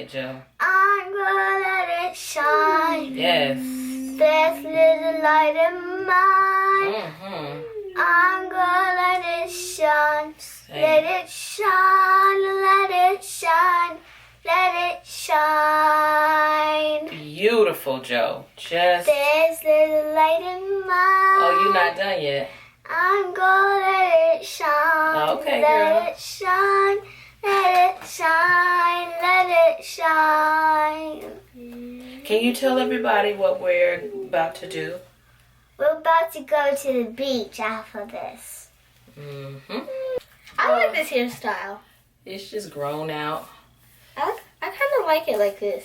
it, Joe. I'm gonna let it shine. Yes. This little light in mine. Mm-hmm. I'm gonna let it shine. Same. Let it shine. Let it shine. Let it shine. Beautiful, Joe. Just. This little light in mine. Oh, you're not done yet. I'm gonna let it shine. Okay, let girl. it shine. Let it shine. Let it shine. Can you tell everybody what we're about to do? We're about to go to the beach after this. Mm-hmm. I like this hairstyle. It's just grown out I kind of like it like this.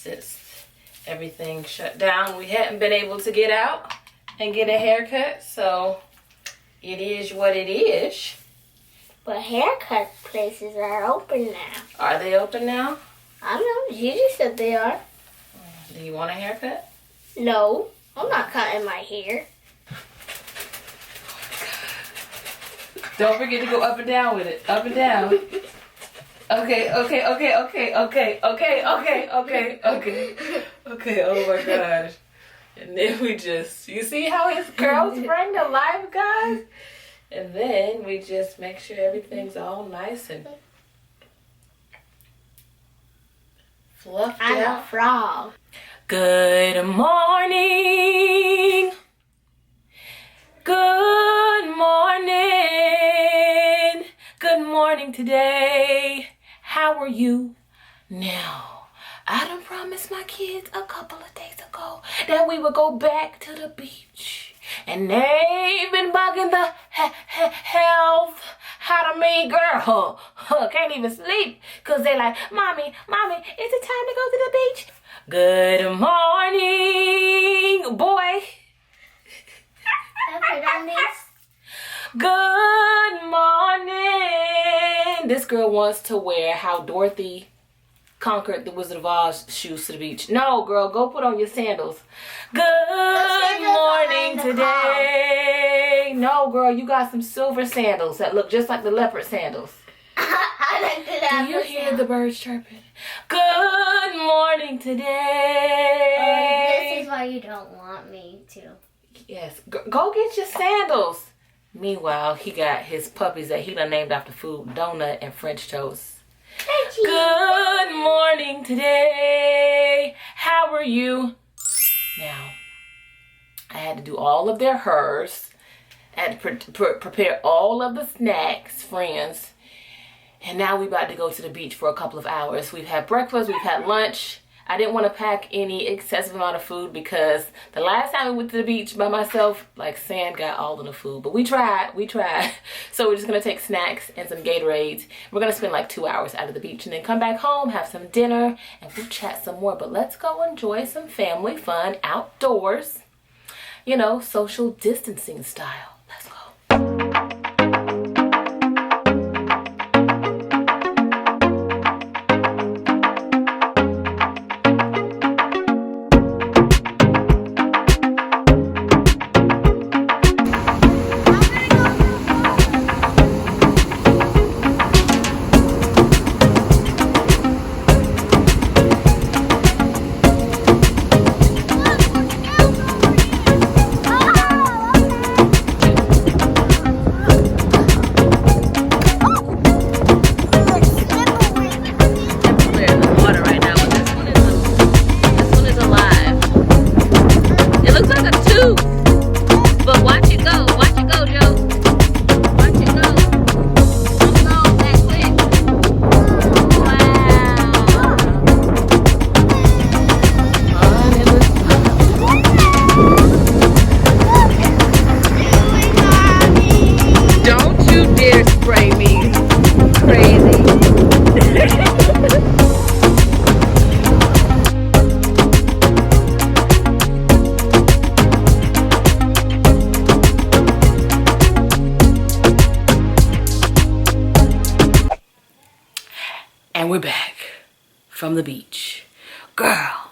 since everything shut down. We hadn't been able to get out and get a haircut, so it is what it is. But haircut places are open now. Are they open now? I don't know. Gigi said they are. Do you want a haircut? No, I'm not cutting my hair. Don't forget to go up and down with it. Up and down. Okay. Oh my gosh. And then we just, you see how his curls bring to life, guys? And then we just make sure everything's all nice and fluffed I'm out. a frog. Good morning. Good morning. Good morning today. How are you now? I done promised my kids a couple of days ago that we would go back to the beach. And they've been bugging the health out of me, girl. Can't even sleep because they're like, Mommy, is it time to go to the beach? Good morning, boy. Good morning. This girl wants to wear how Dorothy conquered the Wizard of Oz shoes to the beach. No, girl, go put on your sandals. Good morning today. No, girl, you got some silver sandals that look just like the leopard sandals. I like the Do you hear the birds chirping? Good morning today. This is why you don't want me to. Yes, go get your sandals. Meanwhile, he got his puppies that he done named after food, Donut and French toast. Good morning today. How are you? Now, I had to do all of their hers. I had to prepare all of the snacks, friends. And now we about to go to the beach for a couple of hours. We've had breakfast, we've had lunch. I didn't want to pack any excessive amount of food because the last time we went to the beach by myself, like sand got all of the food. But we tried. So we're just going to take snacks and some Gatorades. We're going to spend like 2 hours out of the beach and then come back home, have some dinner, and we'll chat some more. But let's go enjoy some family fun outdoors. You know, social distancing style. Let's go. And we're back from the beach. Girl,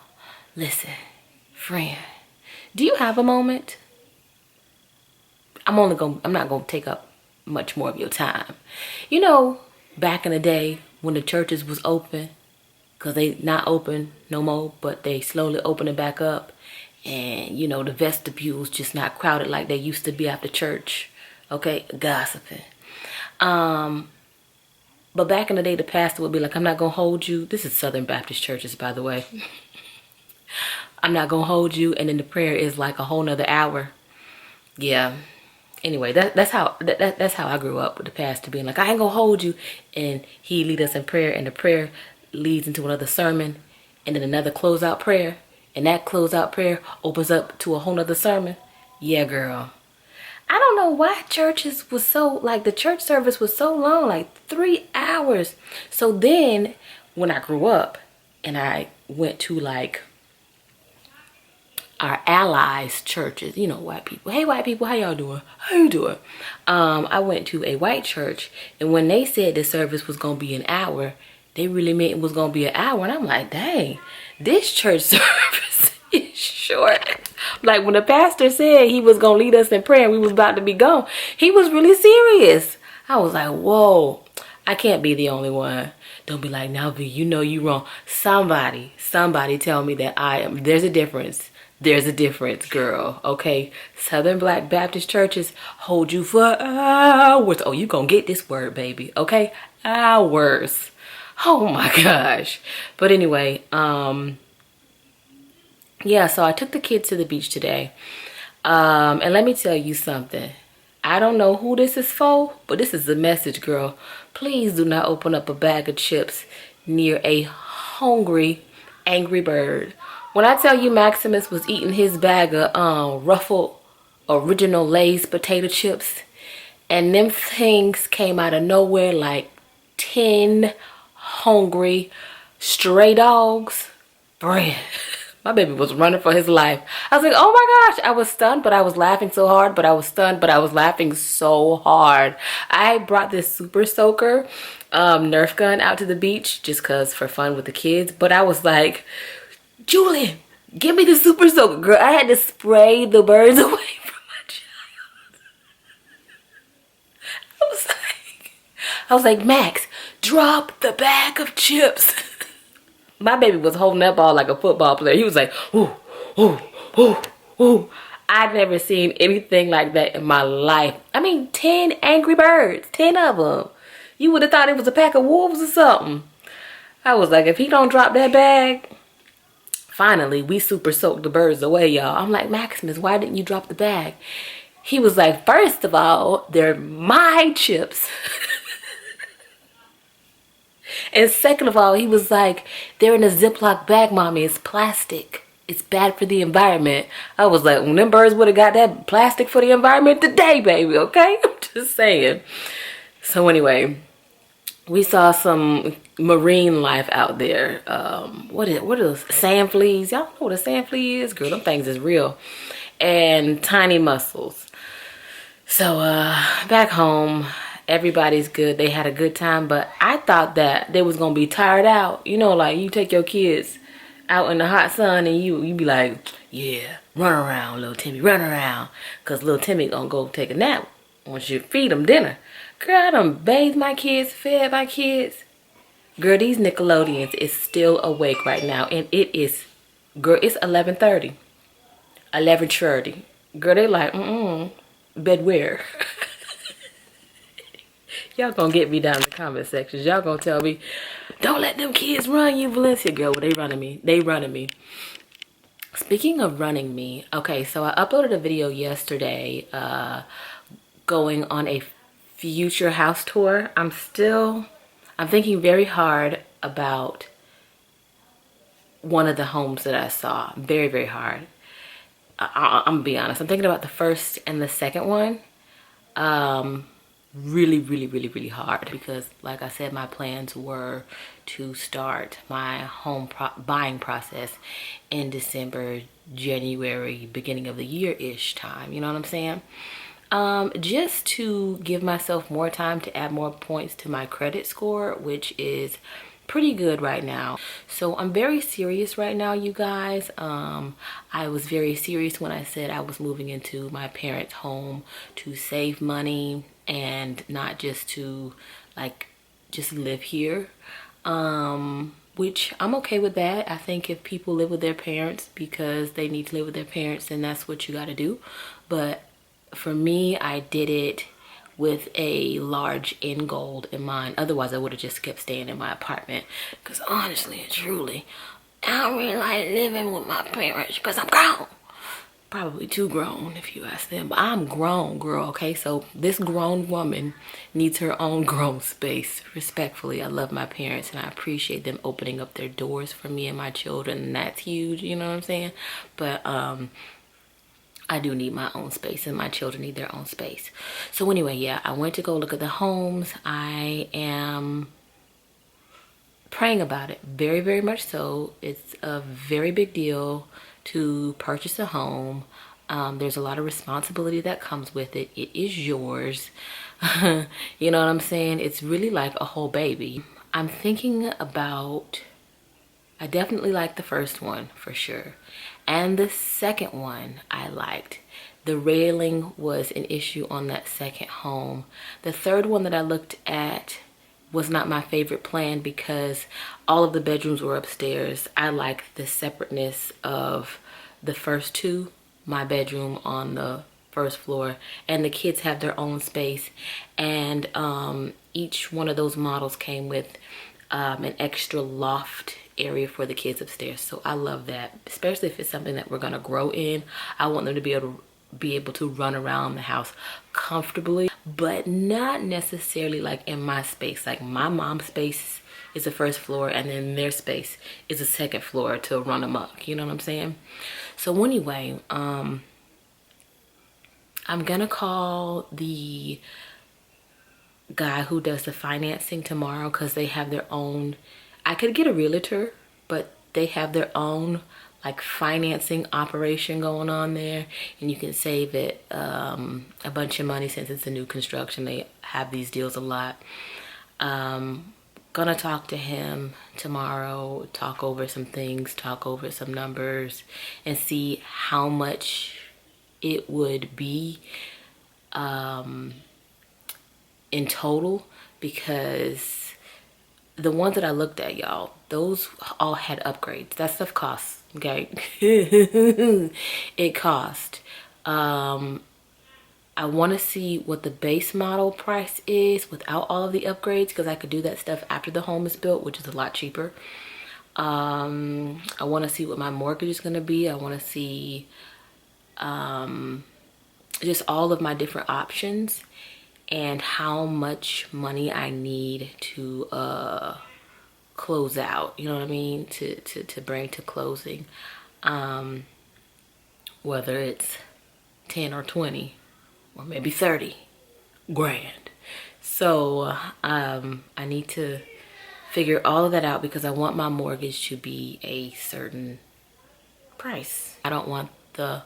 listen, friend, do you have a moment? I'm not gonna take up much more of your time. You know, back in the day when the churches was open because they not open no more, but they slowly opening back up. And, you know, the vestibule's just not crowded like they used to be after church. Okay, gossiping. But back in the day, the pastor would be like, I'm not going to hold you. This is Southern Baptist churches, by the way. I'm not going to hold you. And then the prayer is like a whole nother hour. Yeah. Anyway, that's how I grew up, with the pastor being like, I ain't going to hold you. And he lead us in prayer, and the prayer leads into another sermon, and then another closeout prayer. And that closeout prayer opens up to a whole nother sermon. Yeah, girl. I don't know why churches was so, like, the church service was so long, like 3 hours. So then when I grew up and I went to, like, our allies churches, you know, white people. Hey, white people, how y'all doing? How you doing? I went to a white church, and when they said the service was going to be an hour, they really meant it was going to be an hour. And I'm like, dang, this church service is short. Like, when the pastor said he was going to lead us in prayer and we was about to be gone, he was really serious. I was like, whoa, I can't be the only one. Don't be like, now, V, you know you wrong. Somebody tell me that I am. There's a difference. There's a difference, girl. Okay, Southern Black Baptist churches hold you for hours. Oh, you gonna get this word, baby. Okay, hours. Oh my gosh. But anyway, yeah, so I took the kids to the beach today. And let me tell you something. I don't know who this is for, but this is a message, girl. Please do not open up a bag of chips near a hungry, angry bird. When I tell you Maximus was eating his bag of Ruffled Original Lay's potato chips, and them things came out of nowhere like 10 hungry stray dogs. Friend, my baby was running for his life. I was like, oh my gosh. I was stunned, but I was laughing so hard. But I was stunned, but I was laughing so hard. I brought this Super Soaker Nerf gun out to the beach just because for fun with the kids. But I was like, Julian, give me the Super Soaker, girl. I had to spray the birds away from my child. I was like, Max, drop the bag of chips. My baby was holding that ball like a football player. He was like, ooh, ooh, ooh, ooh. I've never seen anything like that in my life. I mean, 10 angry birds, 10 of them. You would have thought it was a pack of wolves or something. I was like, if he don't drop that bag. Finally, we super soaked the birds away, y'all. I'm like, Maximus, why didn't you drop the bag? He was like, first of all, they're my chips. And second of all, he was like, they're in a Ziploc bag, mommy. It's plastic. It's bad for the environment. I was like, when them birds would have got that plastic for the environment today, baby, okay? I'm just saying. So anyway, we saw some marine life out there. What are those? Sand fleas. Y'all know what a sand flea is? Girl, them things is real. And tiny mussels. So back home, everybody's good. They had a good time, but I thought that they was gonna be tired out. You know, like you take your kids out in the hot sun and you be like, yeah, run around, little Timmy, run around. Cause little Timmy gonna go take a nap once you feed him dinner. Girl, I done bathed my kids, fed my kids. Girl, these Nickelodeons is still awake right now. And it is, girl, it's 11:30. 11:30. Girl, they like, bed where? Y'all gonna get me down in the comment sections. Y'all gonna tell me, don't let them kids run you, Valencia. Girl, well, they running me. They running me. Speaking of running me, okay, so I uploaded a video yesterday going on a future house tour. I'm thinking very hard about one of the homes that I saw. Very, very hard. I'm gonna be honest. I'm thinking about the first and the second one. Really, really, really, really hard because, like I said, my plans were to start my home buying process in December, January, beginning of the year-ish time. You know what I'm saying? Just to give myself more time to add more points to my credit score, which is pretty good right now. So I'm very serious right now, you guys. I was very serious when I said I was moving into my parents' home to save money and not just to like just live here. which I'm okay with that. I think if people live with their parents because they need to live with their parents, then that's what you got to do. But for me, I did it with a large end goal in mind. Otherwise, I would have just kept staying in my apartment. Because honestly and truly, I don't really like living with my parents because I'm grown. Probably too grown if you ask them, but I'm grown, girl. Okay, so this grown woman needs her own grown space. Respectfully, I love my parents and I appreciate them opening up their doors for me and my children, and that's huge, you know what I'm saying? But I do need my own space and my children need their own space. So anyway, yeah, I went to go look at the homes. I am praying about it, very, very much so. It's a very big deal to purchase a home. There's a lot of responsibility that comes with it. It is yours. You know what I'm saying? It's really like a whole baby. I'm thinking about, I definitely liked the first one for sure. And the second one I liked. The railing was an issue on that second home. The third one that I looked at was not my favorite plan because all of the bedrooms were upstairs. I like the separateness of the first two, my bedroom on the first floor, and the kids have their own space. And each one of those models came with an extra loft area for the kids upstairs. So I love that, especially if it's something that we're gonna grow in. I want them to be able to run around the house comfortably, but not necessarily like in my space. Like my mom's space is the first floor and then their space is the second floor to run amok, you know what I'm saying? So anyway, I'm gonna call the guy who does the financing tomorrow because they have their own, I could get a realtor, but they have their own like financing operation going on there, and you can save it a bunch of money since it's a new construction. They have these deals a lot. Gonna talk to him tomorrow, talk over some things, talk over some numbers, and see how much it would be in total, because the ones that I looked at, y'all, those all had upgrades. That stuff costs, okay? It cost. I want to see what the base model price is without all of the upgrades, because I could do that stuff after the home is built, which is a lot cheaper. I want to see what my mortgage is going to be. I want to see just all of my different options and how much money I need to close out, you know what I mean, to bring to closing, whether it's 10 or 20 or maybe 30 grand. So I need to figure all of that out because I want my mortgage to be a certain price. I don't want the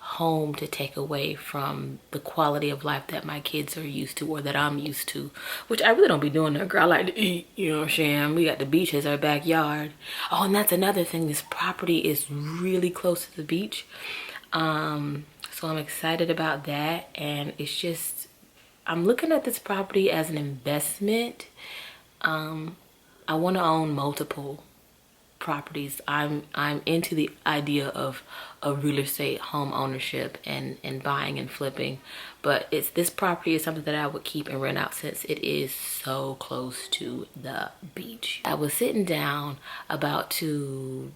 home to take away from the quality of life that my kids are used to or that I'm used to, which I really don't be doing that, girl. I like to eat, you know what I'm saying? We got the beach as our backyard. Oh, and that's another thing. This property is really close to the beach. So I'm excited about that. And it's just, I'm looking at this property as an investment. I want to own multiple properties. I'm into the idea of real estate home ownership and buying and flipping, but this property is something that I would keep and rent out since it is so close to the beach. I was sitting down about to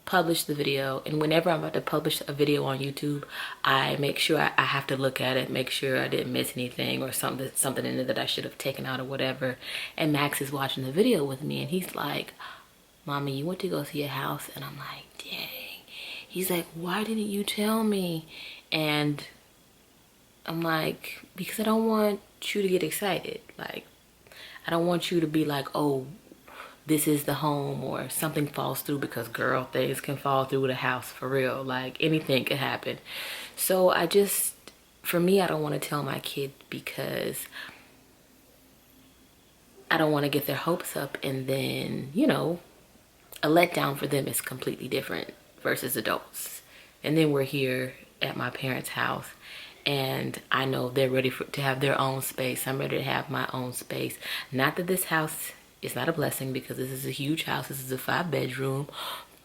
publish the video, and whenever I'm about to publish a video on YouTube, I make sure I have to look at it, make sure I didn't miss anything or something in it that I should have taken out or whatever. And Max is watching the video with me and he's like, "Mommy, you went to go see a house?" And I'm like, dang. He's like, "Why didn't you tell me?" And I'm like, because I don't want you to get excited. Like, I don't want you to be like, "Oh, this is the home," or something falls through, because girl, things can fall through with a house for real. Like, anything could happen. So for me, I don't want to tell my kid because I don't want to get their hopes up, and then, you know, a letdown for them is completely different versus adults. And then we're here at my parents' house and I know they're ready to have their own space. I'm ready to have my own space. Not that this house It's not a blessing because this is a huge house. This is a 5-bedroom,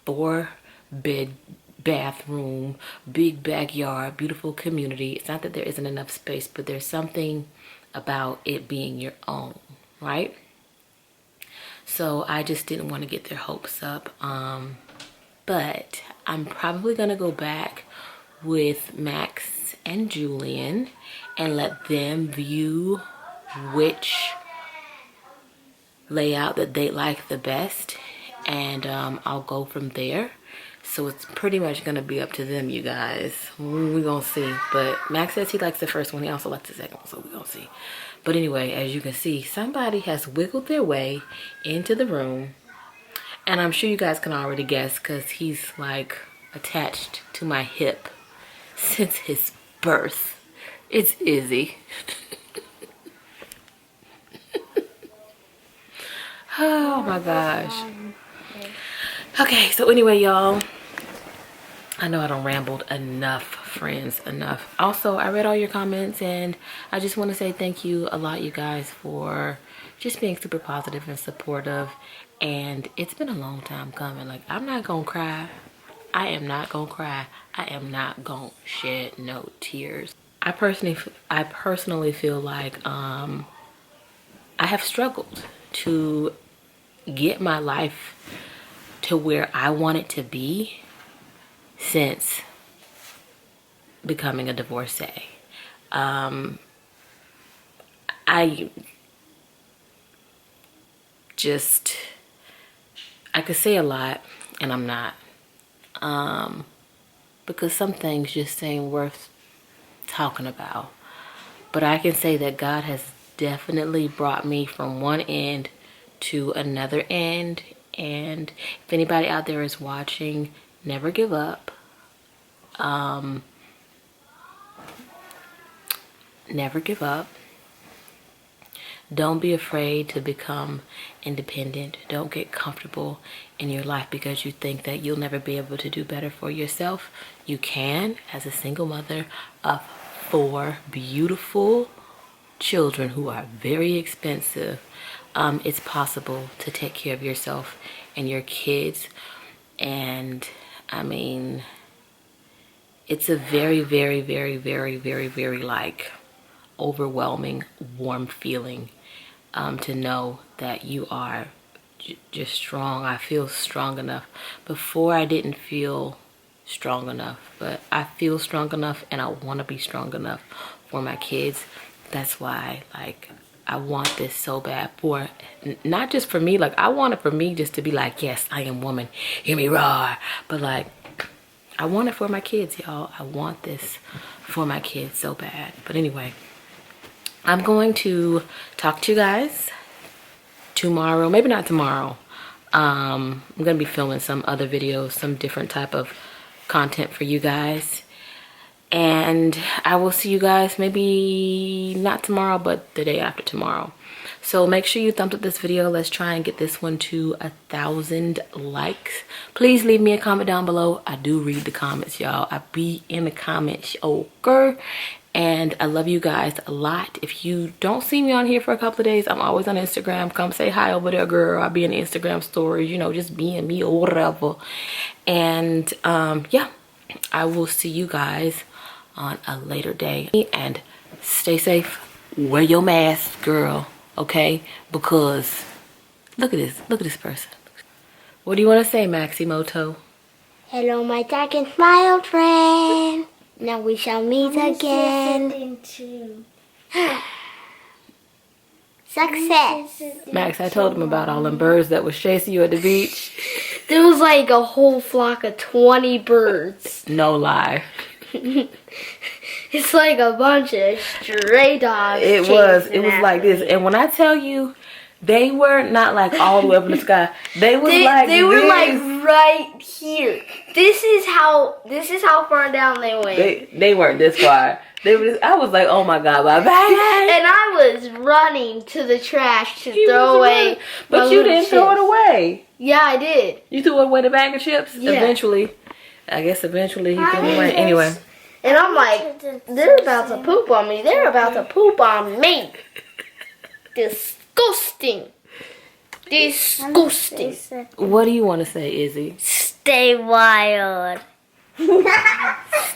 4-bed bathroom, big backyard, beautiful community. It's not that there isn't enough space, but there's something about it being your own, right? So I just didn't want to get their hopes up. But I'm probably gonna go back with Max and Julian and let them view which layout that they like the best, and I'll go from there. So it's pretty much gonna be up to them, you guys. We're gonna see. But Max says he likes the first one. He also likes the second one, so we're gonna see. But anyway, as you can see, somebody has wiggled their way into the room. And I'm sure you guys can already guess because he's like attached to my hip since his birth. It's Izzy. Oh my gosh. Okay, so anyway, y'all, I know I don't rambled enough, friends, enough. Also, I read all your comments and I just want to say thank you a lot, you guys, for just being super positive and supportive. And it's been a long time coming. Like, I'm not gonna cry. I am not gonna cry. I am not gonna shed no tears. I personally feel like I have struggled to get my life to where I want it to be since becoming a divorcee. I could say a lot and I'm not, because some things just ain't worth talking about. But I can say that God has definitely brought me from one end to another end. And if anybody out there is watching, never give up. Never give up. Don't be afraid to become independent. Don't get comfortable in your life because you think that you'll never be able to do better for yourself. You can, as a single mother of 4 beautiful children who are very expensive. It's possible to take care of yourself and your kids. And I mean, it's a very, very, very, very, very, very like overwhelming, warm feeling to know that you are just strong. I feel strong enough. Before I didn't feel strong enough, but I feel strong enough and I want to be strong enough for my kids. That's why, like, I want this so bad for, not just for me, like I want it for me just to be like, yes, I am woman, hear me roar. But like, I want it for my kids, y'all. I want this for my kids so bad. But anyway, I'm going to talk to you guys tomorrow. Maybe not tomorrow. I'm going to be filming some other videos, some different type of content for you guys. And I will see you guys maybe not tomorrow, but the day after tomorrow. So make sure you thumbs up this video. Let's try and get this one to 1,000 likes. Please leave me a comment down below. I do read the comments, y'all. I be in the comments, okay? And I love you guys a lot. If you don't see me on here for a couple of days, I'm always on Instagram. Come say hi over there, girl. I'll be in the Instagram stories, you know, just being me or whatever. And yeah, I will see you guys on a later day. And stay safe. Wear your mask, girl. Okay? Because look at this. Look at this person. What do you want to say, Maximoto? Hello, my dark and smiled friend. Now we shall meet again. Success. Max, I told him about all them birds that was chasing you at the beach. There was like a whole flock of 20 birds. No lie. It's like a bunch of stray dogs. It was like this. And when I tell you, they were not like all the way up in the sky. They were like right here. This is how far down they went. They weren't this far. They were I was like, oh my God, bye bye. And I was running to the trash to throw away. But you didn't throw it away. Yeah, I did. You threw away the bag of chips? Yeah. Eventually. I guess eventually he threw it away. Anyway. And I'm like, they're about to poop on me. They're about to poop on me. Disgusting. Disgusting. What do you want to say, Izzy? Stay wild.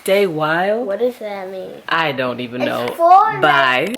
Stay wild? What does that mean? I don't even know. for Bye.